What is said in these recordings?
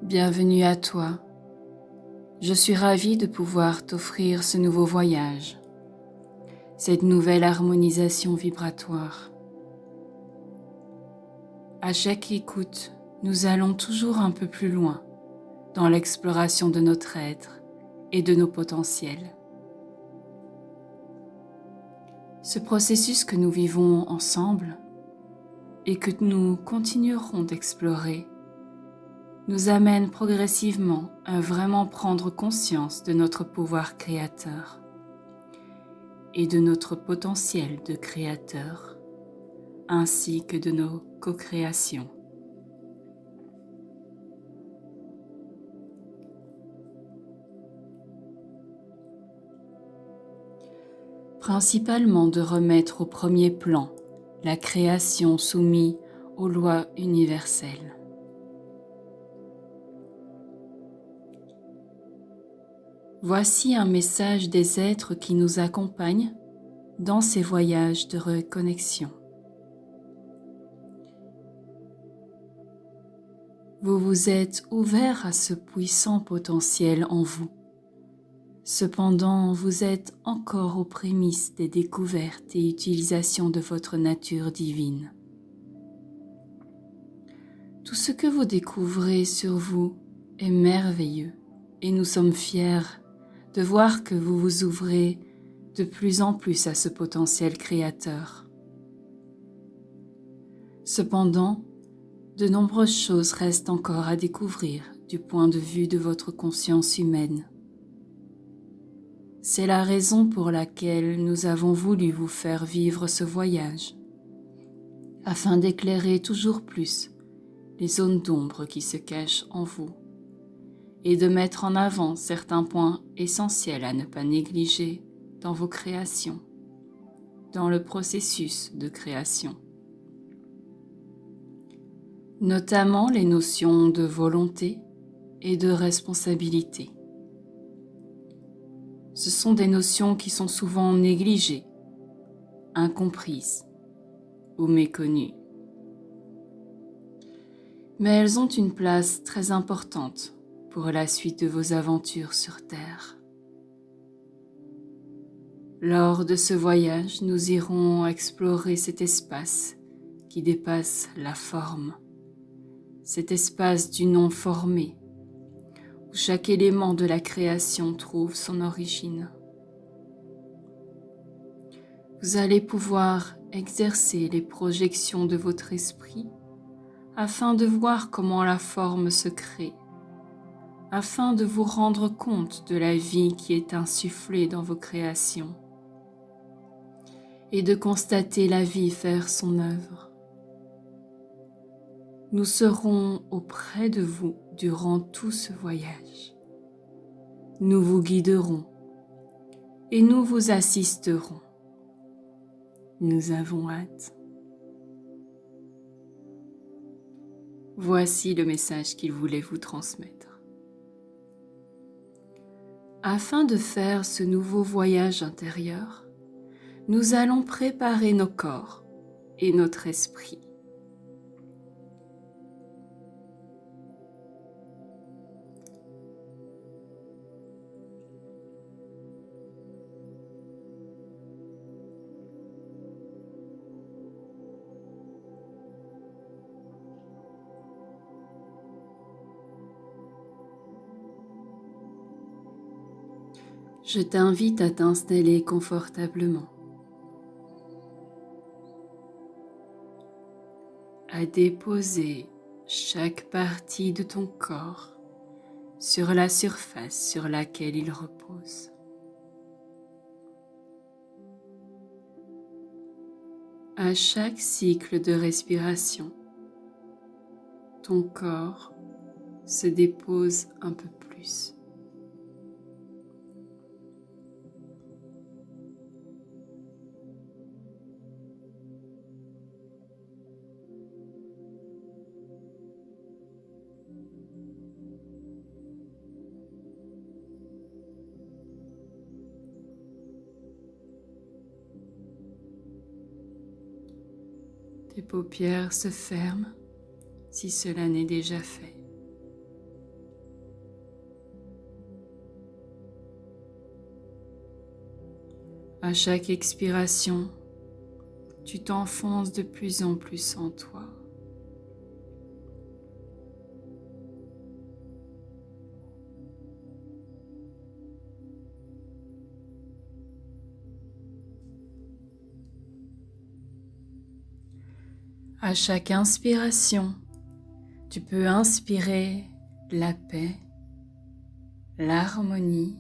Bienvenue à toi. Je suis ravie de pouvoir t'offrir ce nouveau voyage, cette nouvelle harmonisation vibratoire. À chaque écoute, nous allons toujours un peu plus loin dans l'exploration de notre être et de nos potentiels. Ce processus que nous vivons ensemble et que nous continuerons d'explorer nous amène progressivement à vraiment prendre conscience de notre pouvoir créateur et de notre potentiel de créateur, ainsi que de nos co-créations. Principalement de remettre au premier plan la création soumise aux lois universelles. Voici un message des êtres qui nous accompagnent dans ces voyages de reconnexion. Vous vous êtes ouvert à ce puissant potentiel en vous. Cependant, vous êtes encore aux prémices des découvertes et utilisations de votre nature divine. Tout ce que vous découvrez sur vous est merveilleux et nous sommes fiers de voir que vous vous ouvrez de plus en plus à ce potentiel créateur. Cependant, de nombreuses choses restent encore à découvrir du point de vue de votre conscience humaine. C'est la raison pour laquelle nous avons voulu vous faire vivre ce voyage, afin d'éclairer toujours plus les zones d'ombre qui se cachent en vous et de mettre en avant certains points essentiels à ne pas négliger dans vos créations, dans le processus de création. Notamment les notions de volonté et de responsabilité. Ce sont des notions qui sont souvent négligées, incomprises ou méconnues. Mais elles ont une place très importante pour la suite de vos aventures sur Terre. Lors de ce voyage, nous irons explorer cet espace qui dépasse la forme, cet espace du non formé, où chaque élément de la création trouve son origine. Vous allez pouvoir exercer les projections de votre esprit afin de voir comment la forme se crée, afin de vous rendre compte de la vie qui est insufflée dans vos créations et de constater la vie faire son œuvre. Nous serons auprès de vous durant tout ce voyage. Nous vous guiderons et nous vous assisterons. Nous avons hâte. Voici le message qu'il voulait vous transmettre. Afin de faire ce nouveau voyage intérieur, nous allons préparer nos corps et notre esprit. Je t'invite à t'installer confortablement, à déposer chaque partie de ton corps sur la surface sur laquelle il repose. À chaque cycle de respiration, ton corps se dépose un peu plus. Tes paupières se ferment si cela n'est déjà fait. À chaque expiration, tu t'enfonces de plus en plus en toi. À chaque inspiration, tu peux inspirer la paix, l'harmonie.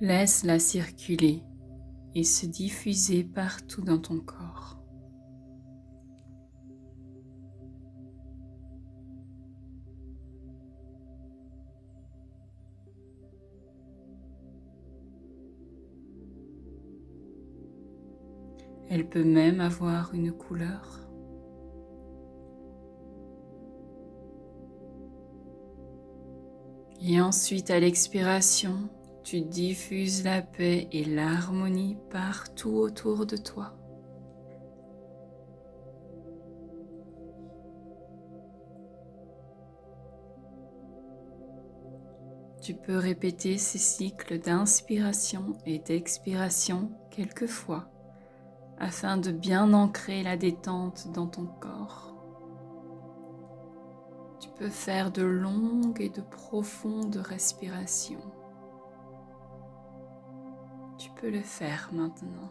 Laisse-la circuler et se diffuser partout dans ton corps. Elle peut même avoir une couleur. Et ensuite, à l'expiration, tu diffuses la paix et l'harmonie partout autour de toi. Tu peux répéter ces cycles d'inspiration et d'expiration quelques fois afin de bien ancrer la détente dans ton corps. Tu peux faire de longues et de profondes respirations. Tu peux le faire maintenant.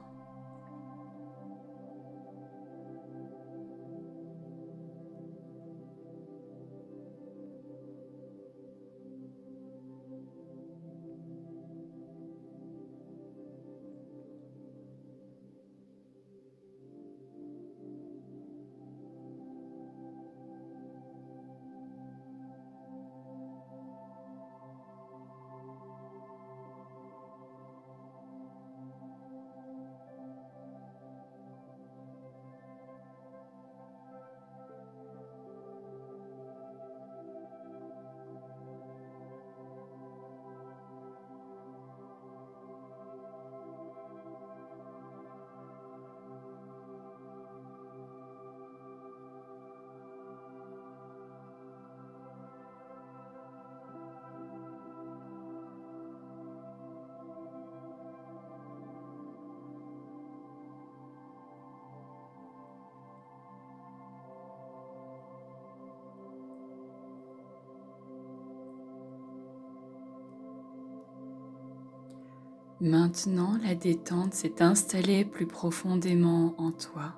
Maintenant, la détente s'est installée plus profondément en toi.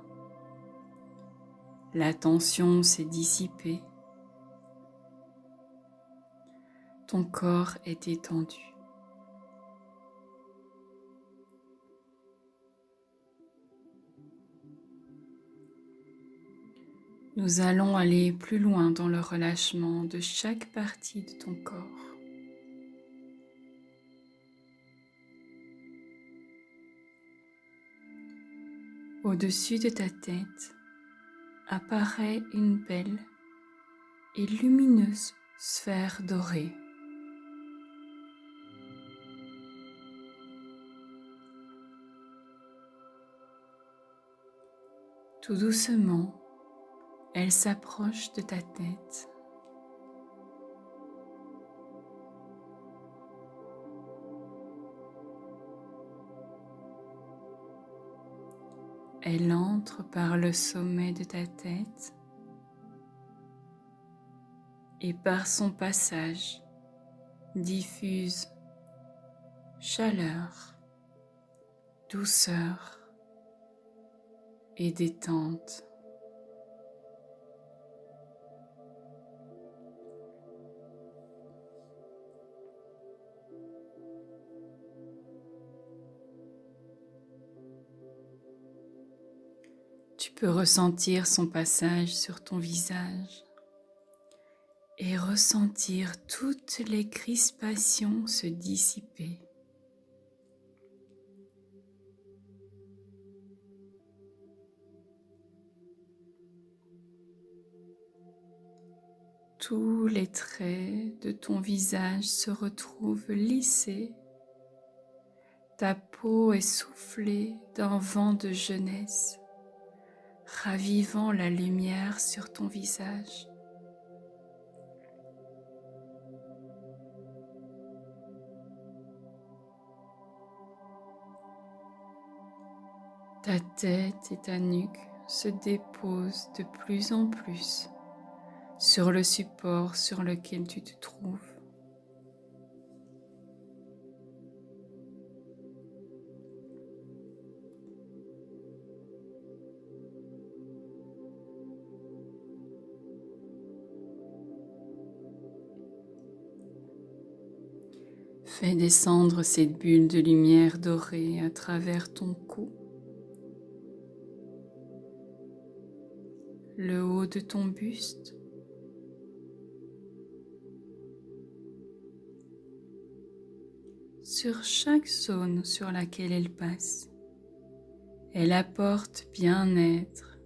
La tension s'est dissipée. Ton corps est étendu. Nous allons aller plus loin dans le relâchement de chaque partie de ton corps. Au-dessus de ta tête apparaît une belle et lumineuse sphère dorée. Tout doucement, elle s'approche de ta tête. Elle entre par le sommet de ta tête et par son passage diffuse chaleur, douceur et détente. Tu peux ressentir son passage sur ton visage et ressentir toutes les crispations se dissiper. Tous les traits de ton visage se retrouvent lissés. Ta peau est soufflée d'un vent de jeunesse, ravivant la lumière sur ton visage. Ta tête et ta nuque se déposent de plus en plus sur le support sur lequel tu te trouves. Fais descendre cette bulle de lumière dorée à travers ton cou, le haut de ton buste, sur chaque zone sur laquelle elle passe. Elle apporte bien-être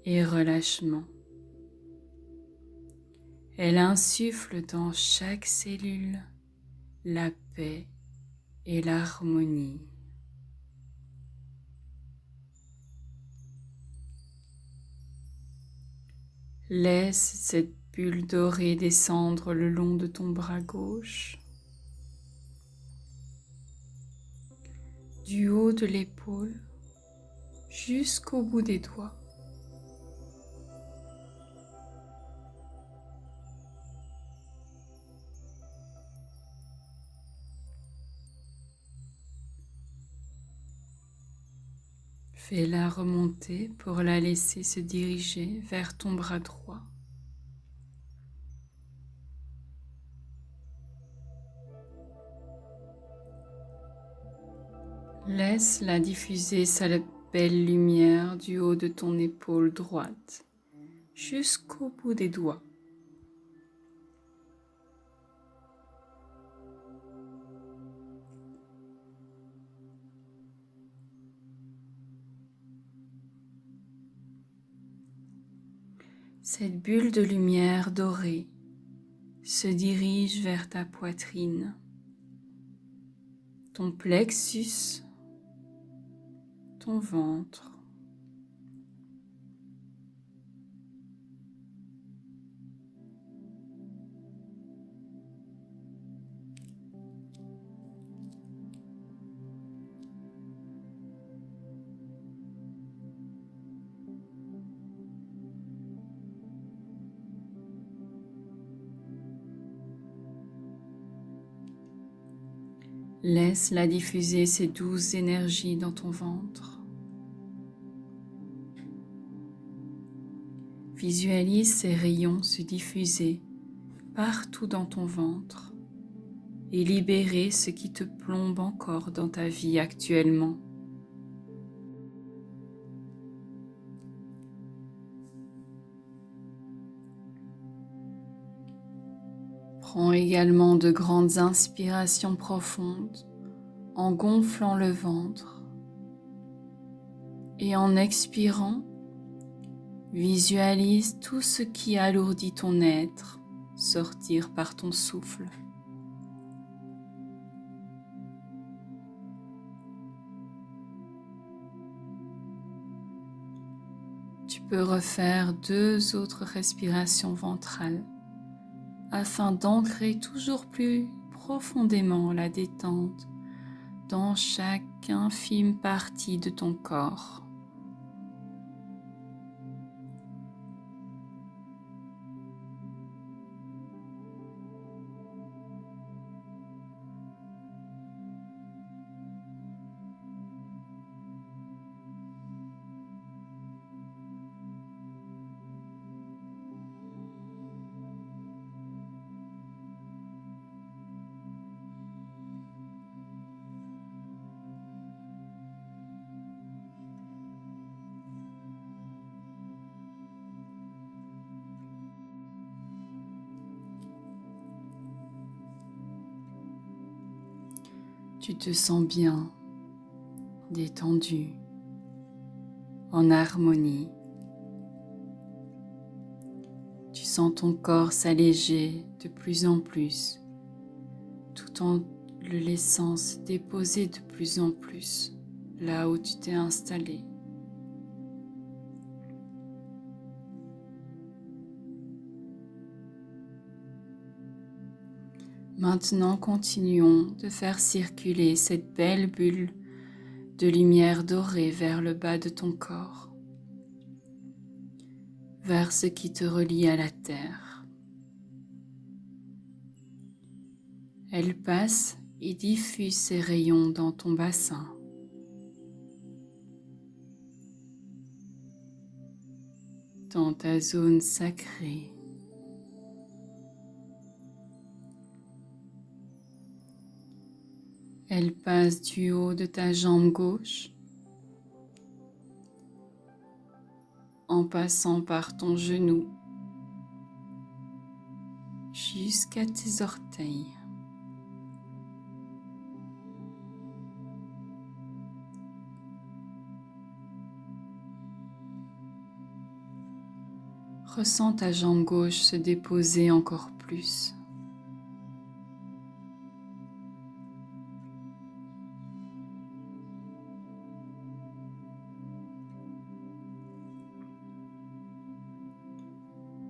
et relâchement. Elle insuffle dans chaque cellule la paix et l'harmonie. Laisse cette bulle dorée descendre le long de ton bras gauche, du haut de l'épaule jusqu'au bout des doigts. Fais-la remonter pour la laisser se diriger vers ton bras droit. Laisse-la diffuser sa belle lumière du haut de ton épaule droite jusqu'au bout des doigts. Cette bulle de lumière dorée se dirige vers ta poitrine, ton plexus, ton ventre. Laisse-la diffuser ces douces énergies dans ton ventre. Visualise ces rayons se diffuser partout dans ton ventre et libérer ce qui te plombe encore dans ta vie actuellement. Prends également de grandes inspirations profondes en gonflant le ventre et en expirant, visualise tout ce qui alourdit ton être sortir par ton souffle. Tu peux refaire 2 autres respirations ventrales afin d'ancrer toujours plus profondément la détente dans chaque infime partie de ton corps. Tu te sens bien, détendu, en harmonie. Tu sens ton corps s'alléger de plus en plus, tout en le laissant se déposer de plus en plus là où tu t'es installé. Maintenant, continuons de faire circuler cette belle bulle de lumière dorée vers le bas de ton corps, vers ce qui te relie à la terre. Elle passe et diffuse ses rayons dans ton bassin. Dans ta zone sacrée. Elle passe du haut de ta jambe gauche, en passant par ton genou, jusqu'à tes orteils. Ressens ta jambe gauche se déposer encore plus.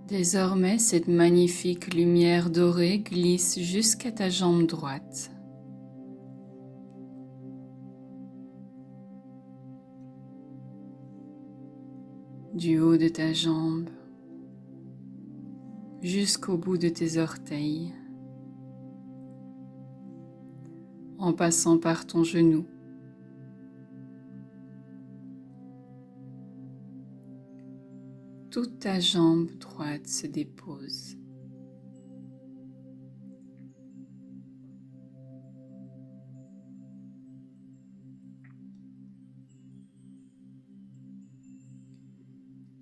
Désormais, cette magnifique lumière dorée glisse jusqu'à ta jambe droite. Du haut de ta jambe jusqu'au bout de tes orteils, en passant par ton genou. Toute ta jambe droite se dépose.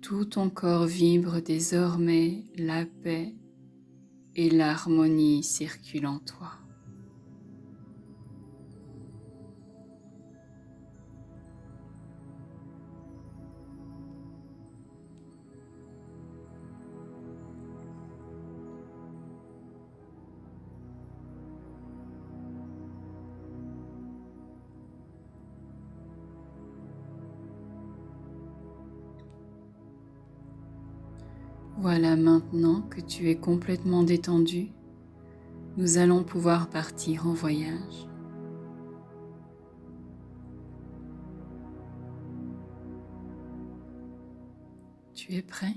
Tout ton corps vibre désormais la paix et l'harmonie circulent en toi. Voilà, maintenant que tu es complètement détendu, nous allons pouvoir partir en voyage. Tu es prêt?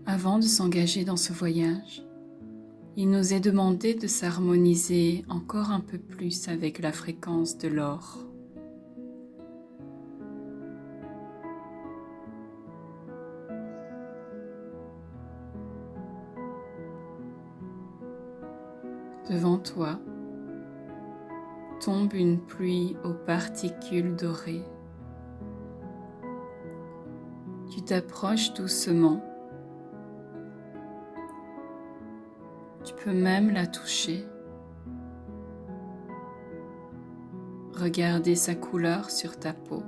Avant de s'engager dans ce voyage, il nous est demandé de s'harmoniser encore un peu plus avec la fréquence de l'or. Devant toi tombe une pluie aux particules dorées. Tu t'approches doucement. Tu peux même la toucher. Regarder sa couleur sur ta peau.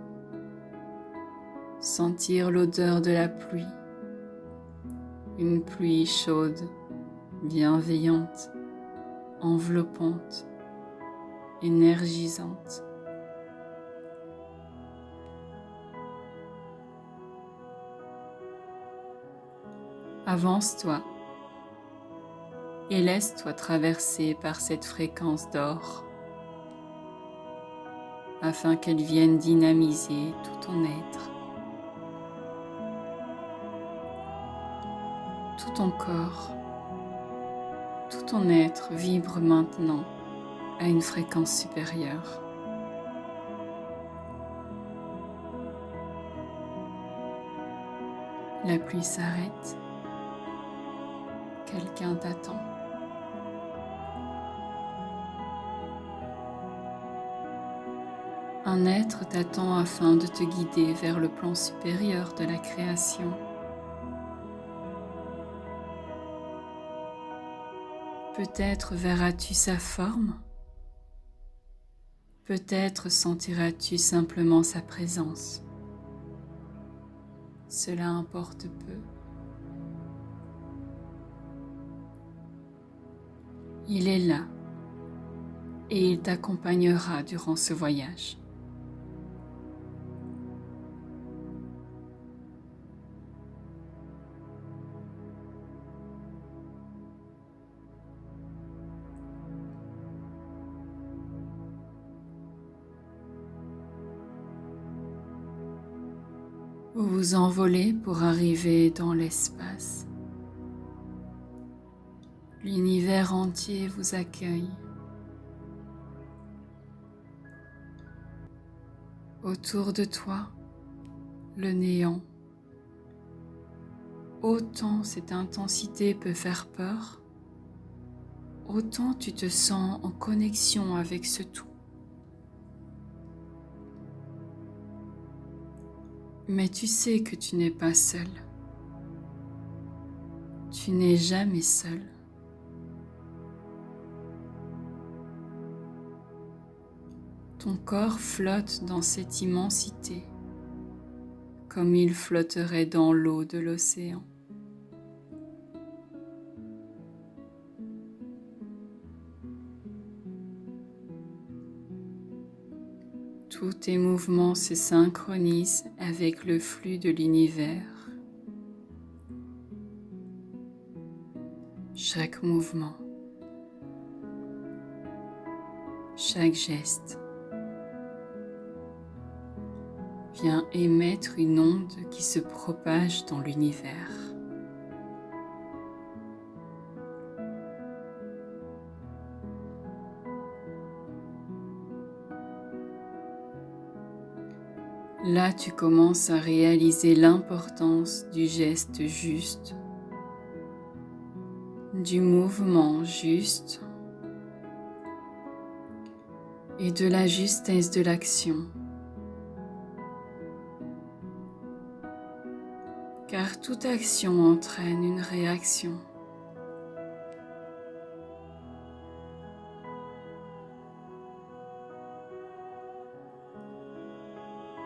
Sentir l'odeur de la pluie. Une pluie chaude, bienveillante, enveloppante, énergisante. Avance-toi et laisse-toi traverser par cette fréquence d'or afin qu'elle vienne dynamiser tout ton être. Tout ton corps, tout ton être vibre maintenant à une fréquence supérieure. La pluie s'arrête. Quelqu'un t'attend. Un être t'attend afin de te guider vers le plan supérieur de la création. Peut-être verras-tu sa forme, peut-être sentiras-tu simplement sa présence. Cela importe peu. Il est là et il t'accompagnera durant ce voyage. Vous vous envolez pour arriver dans l'espace. L'univers entier vous accueille. Autour de toi, le néant. Autant cette intensité peut faire peur, autant tu te sens en connexion avec ce tout. Mais tu sais que tu n'es pas seul. Tu n'es jamais seul. Ton corps flotte dans cette immensité, comme il flotterait dans l'eau de l'océan. Tous tes mouvements se synchronisent avec le flux de l'univers. Chaque mouvement, chaque geste vient émettre une onde qui se propage dans l'univers. Là, tu commences à réaliser l'importance du geste juste, du mouvement juste et de la justesse de l'action. Car toute action entraîne une réaction.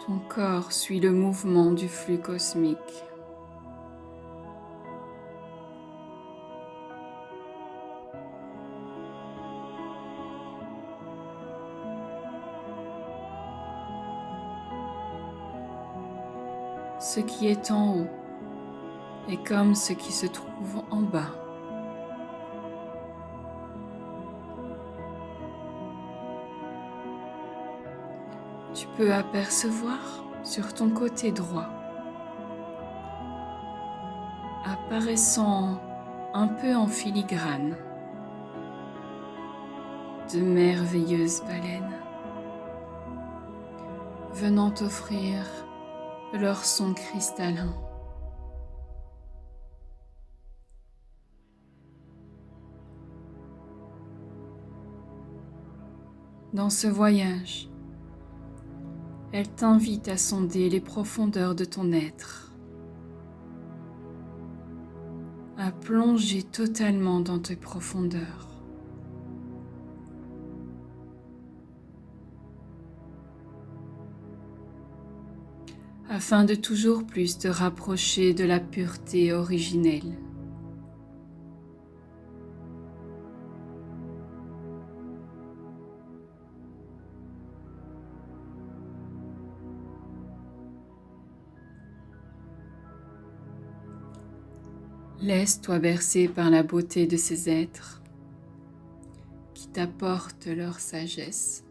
Ton corps suit le mouvement du flux cosmique. Ce qui est en haut est comme ce qui se trouve en bas. Tu peux apercevoir sur ton côté droit, apparaissant un peu en filigrane, de merveilleuses baleines venant t'offrir leur son cristallin. Dans ce voyage, elle t'invite à sonder les profondeurs de ton être, à plonger totalement dans tes profondeurs. Afin de toujours plus te rapprocher de la pureté originelle. Laisse-toi bercer par la beauté de ces êtres qui t'apportent leur sagesse.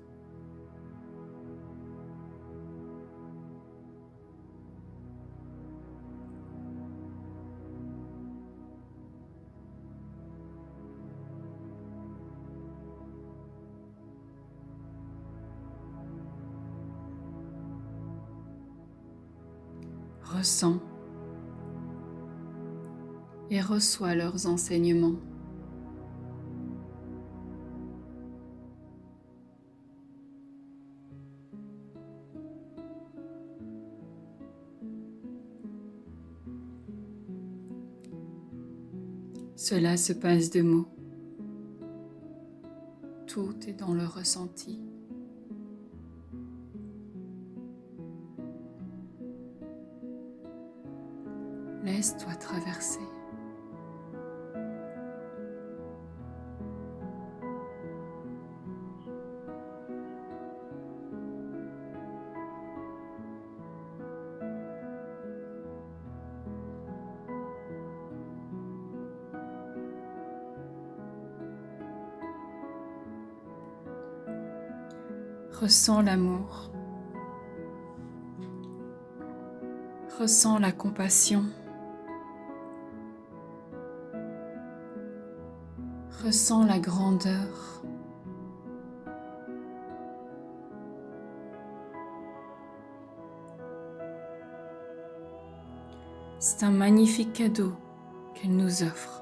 Ressens et reçois leurs enseignements. Cela se passe de mots. Tout est dans le ressenti. Laisse-toi traverser. Ressens l'amour. Ressens la compassion. Ressens la grandeur. C'est un magnifique cadeau qu'elle nous offre.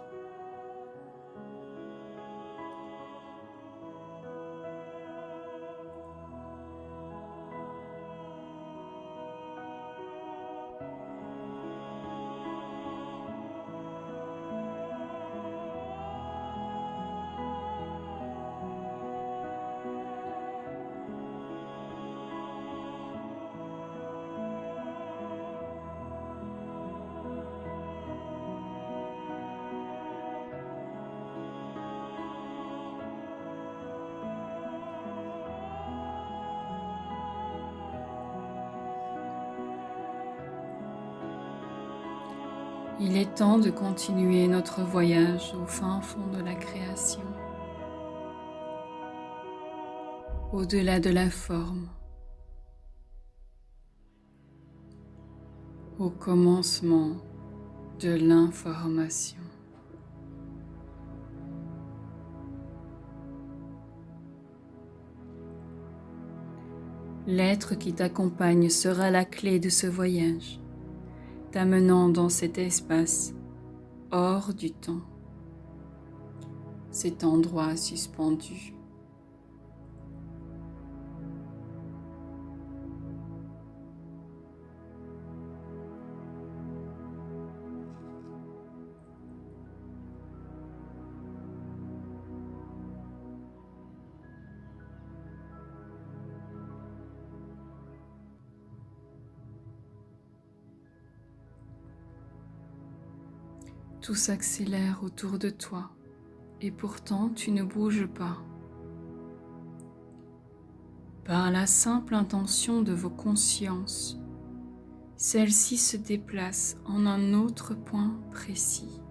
Il est temps de continuer notre voyage au fin fond de la création, au-delà de la forme, au commencement de l'information. L'être qui t'accompagne sera la clé de ce voyage, t'amenant dans cet espace hors du temps, cet endroit suspendu. Tout s'accélère autour de toi et pourtant tu ne bouges pas. Par la simple intention de vos consciences, celle-ci se déplace en un autre point précis.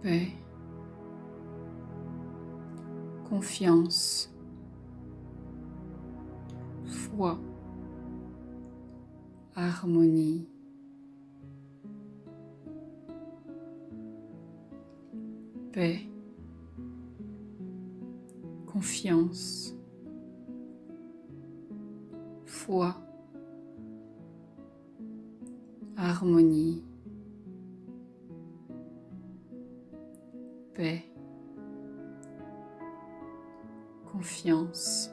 Paix, confiance, foi, harmonie, paix, confiance, foi, harmonie, paix, confiance,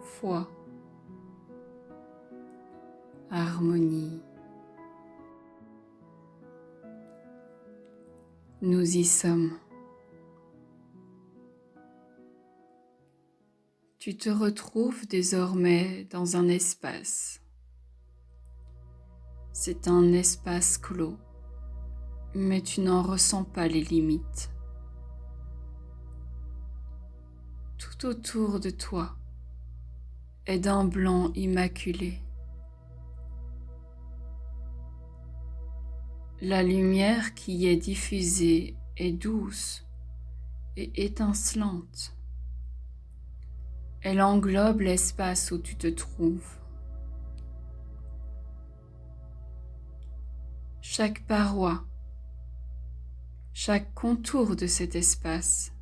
foi, harmonie. Nous y sommes. Tu te retrouves désormais dans un espace. C'est un espace clos, mais tu n'en ressens pas les limites. Tout autour de toi est d'un blanc immaculé. La lumière qui y est diffusée est douce et étincelante. Elle englobe l'espace où tu te trouves. Chaque paroi, chaque contour de cet espace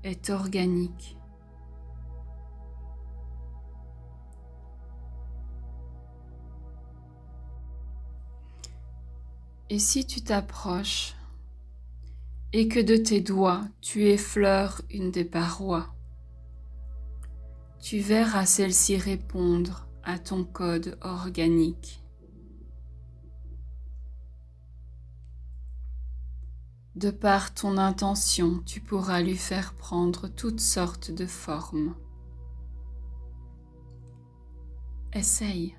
est organique. Et si tu t'approches et que de tes doigts tu effleures une des parois, tu verras celle-ci répondre à ton code organique. De par ton intention, tu pourras lui faire prendre toutes sortes de formes. Essaye,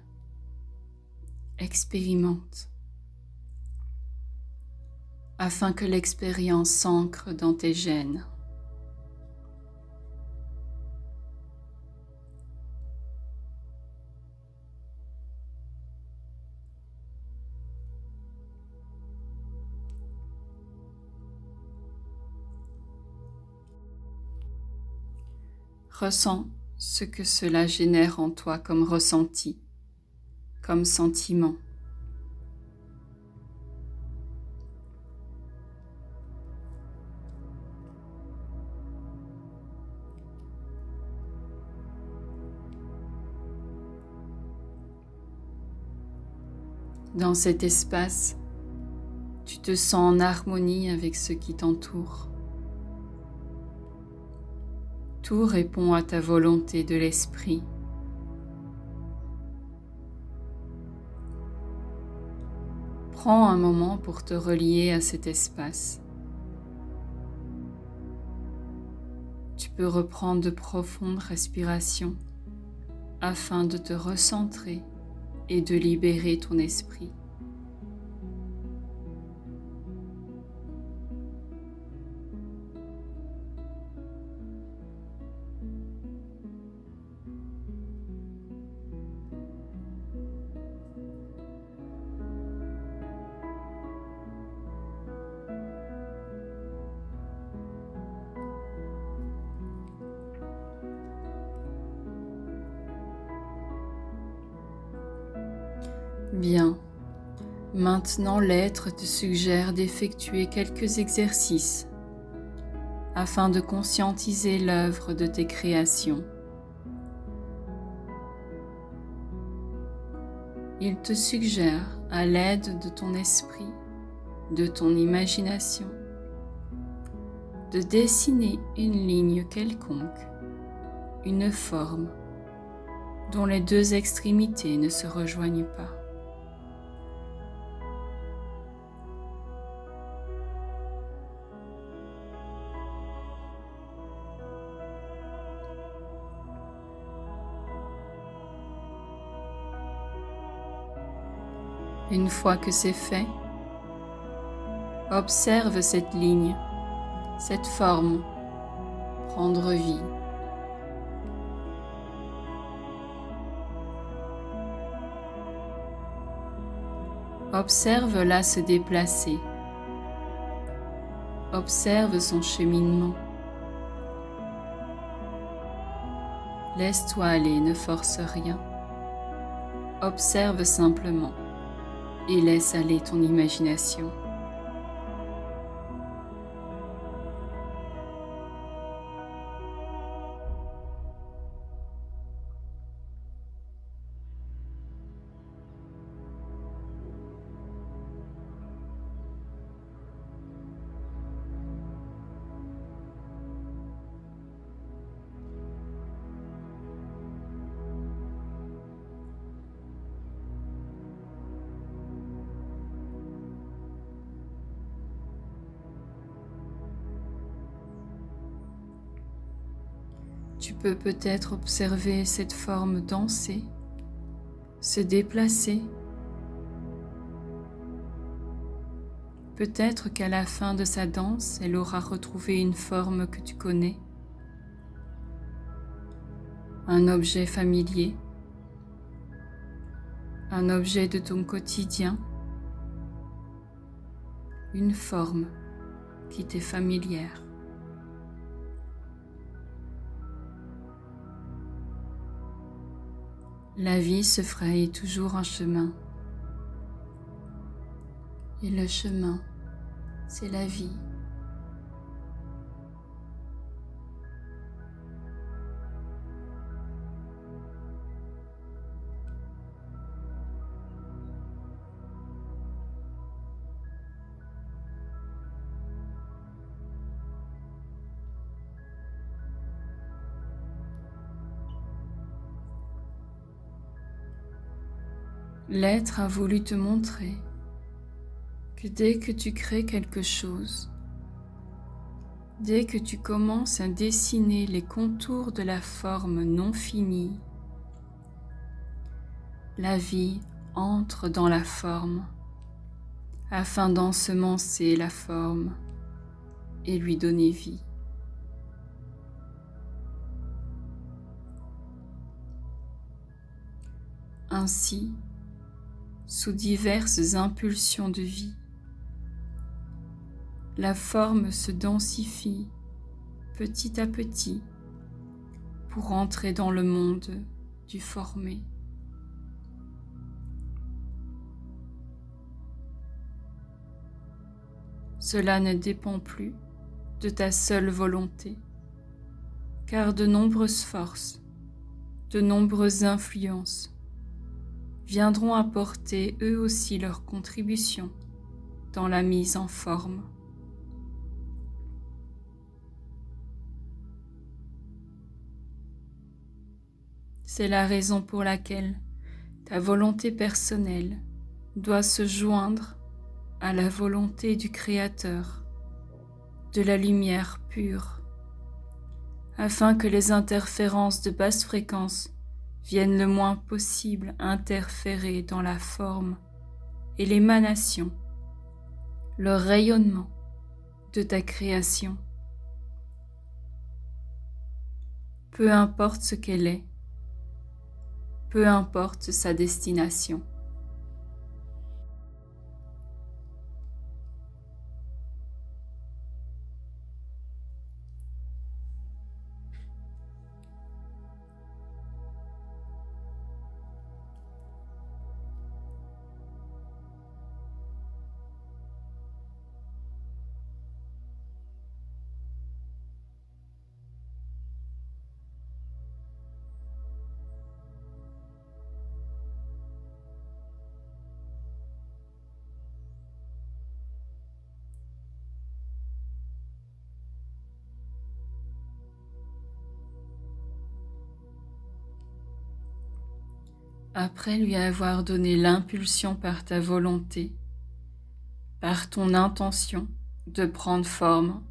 expérimente, afin que l'expérience s'ancre dans tes gènes. Ressens ce que cela génère en toi comme ressenti, comme sentiment. Dans cet espace, tu te sens en harmonie avec ce qui t'entoure. Tout répond à ta volonté de l'esprit. Prends un moment pour te relier à cet espace. Tu peux reprendre de profondes respirations afin de te recentrer et de libérer ton esprit. Bien. Maintenant, l'être te suggère d'effectuer quelques exercices afin de conscientiser l'œuvre de tes créations. Il te suggère, à l'aide de ton esprit, de ton imagination, de dessiner une ligne quelconque, une forme dont les deux extrémités ne se rejoignent pas. Une fois que c'est fait, observe cette ligne, cette forme prendre vie. Observe-la se déplacer. Observe son cheminement. Laisse-toi aller, ne force rien. Observe simplement et laisse aller ton imagination. Tu peux peut-être observer cette forme danser, se déplacer. Peut-être qu'à la fin de sa danse, elle aura retrouvé une forme que tu connais, un objet familier, un objet de ton quotidien, une forme qui t'est familière. La vie se fraye toujours un chemin. Et le chemin, c'est la vie. L'être a voulu te montrer que dès que tu crées quelque chose, dès que tu commences à dessiner les contours de la forme non finie, la vie entre dans la forme afin d'ensemencer la forme et lui donner vie. Ainsi, sous diverses impulsions de vie, la forme se densifie petit à petit pour entrer dans le monde du formé. Cela ne dépend plus de ta seule volonté, car de nombreuses forces, de nombreuses influences viendront apporter eux aussi leur contribution dans la mise en forme. C'est la raison pour laquelle ta volonté personnelle doit se joindre à la volonté du Créateur, de la lumière pure, afin que les interférences de basse fréquence viennent le moins possible interférer dans la forme et l'émanation, le rayonnement de ta création. Peu importe ce qu'elle est, peu importe sa destination. Après lui avoir donné l'impulsion par ta volonté, par ton intention de prendre forme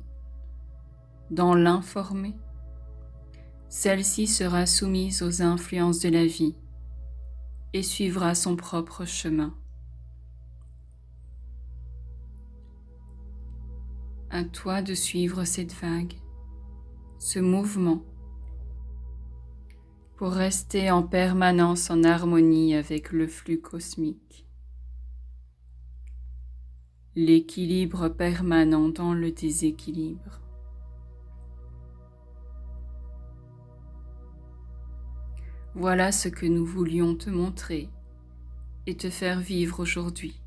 dans l'informé, celle-ci sera soumise aux influences de la vie et suivra son propre chemin. À toi de suivre cette vague, ce mouvement, pour rester en permanence en harmonie avec le flux cosmique. L'équilibre permanent dans le déséquilibre. Voilà ce que nous voulions te montrer et te faire vivre aujourd'hui.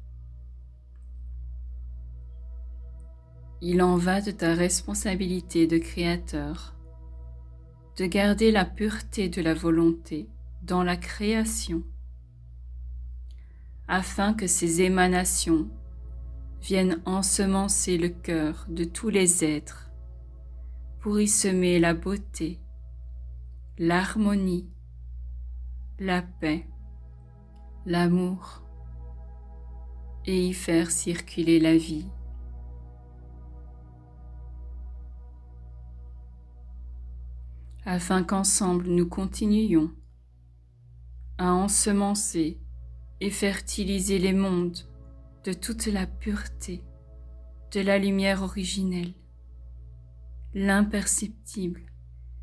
Il en va de ta responsabilité de créateur, de garder la pureté de la volonté dans la création, afin que ces émanations viennent ensemencer le cœur de tous les êtres pour y semer la beauté, l'harmonie, la paix, l'amour et y faire circuler la vie. Afin qu'ensemble nous continuions à ensemencer et fertiliser les mondes de toute la pureté, de la lumière originelle, l'imperceptible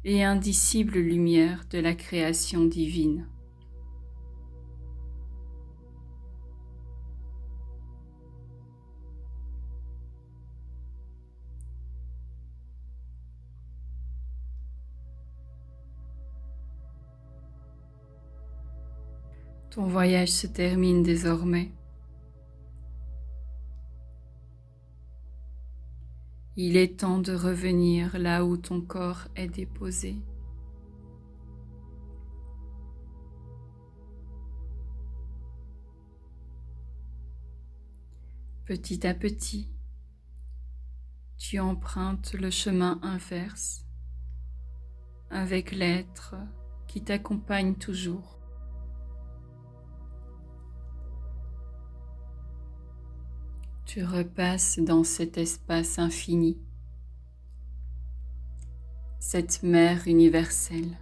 et indicible lumière de la création divine. Ton voyage se termine désormais. Il est temps de revenir là où ton corps est déposé. Petit à petit, tu empruntes le chemin inverse avec l'être qui t'accompagne toujours. Tu repasses dans cet espace infini, cette mer universelle.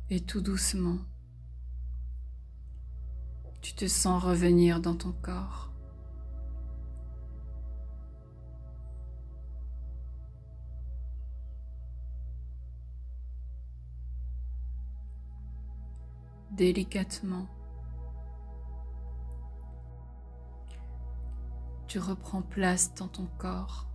Et tout doucement, tu te sens revenir dans ton corps. Délicatement, tu reprends place dans ton corps.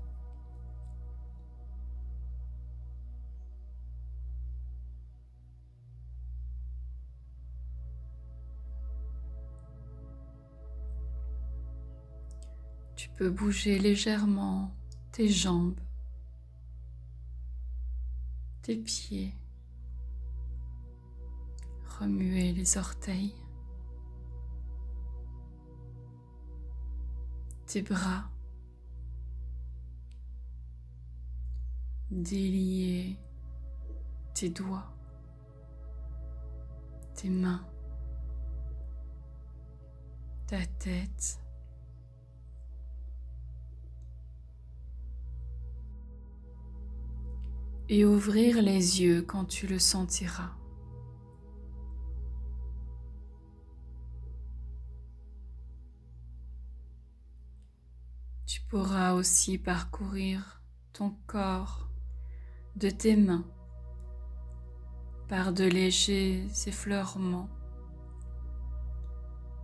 Tu peux bouger légèrement tes jambes, tes pieds, remuer les orteils, tes bras, délier tes doigts, tes mains, ta tête, et ouvrir les yeux quand tu le sentiras. Tu pourras aussi parcourir ton corps de tes mains par de légers effleurements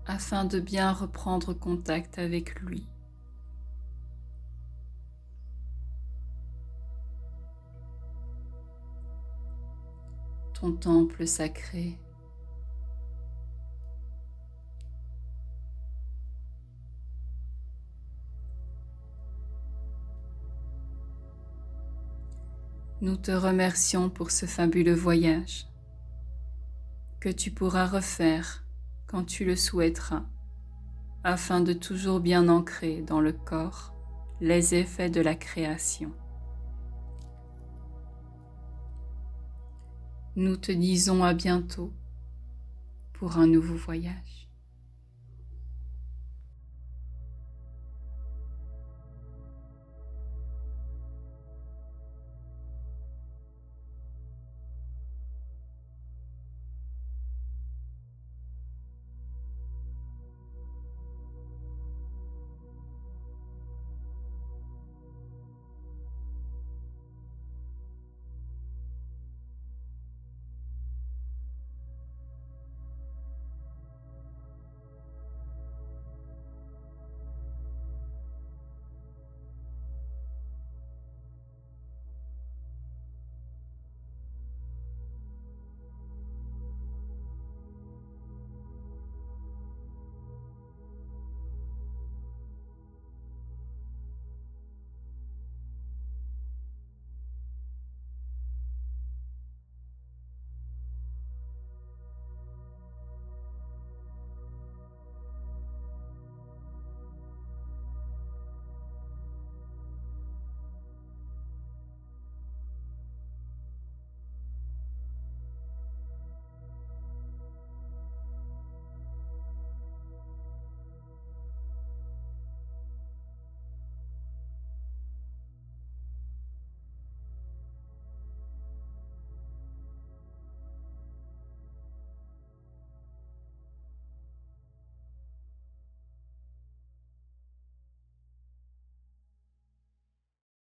afin de bien reprendre contact avec lui. Ton temple sacré. Nous te remercions pour ce fabuleux voyage que tu pourras refaire quand tu le souhaiteras, afin de toujours bien ancrer dans le corps les effets de la création. Nous te disons à bientôt pour un nouveau voyage.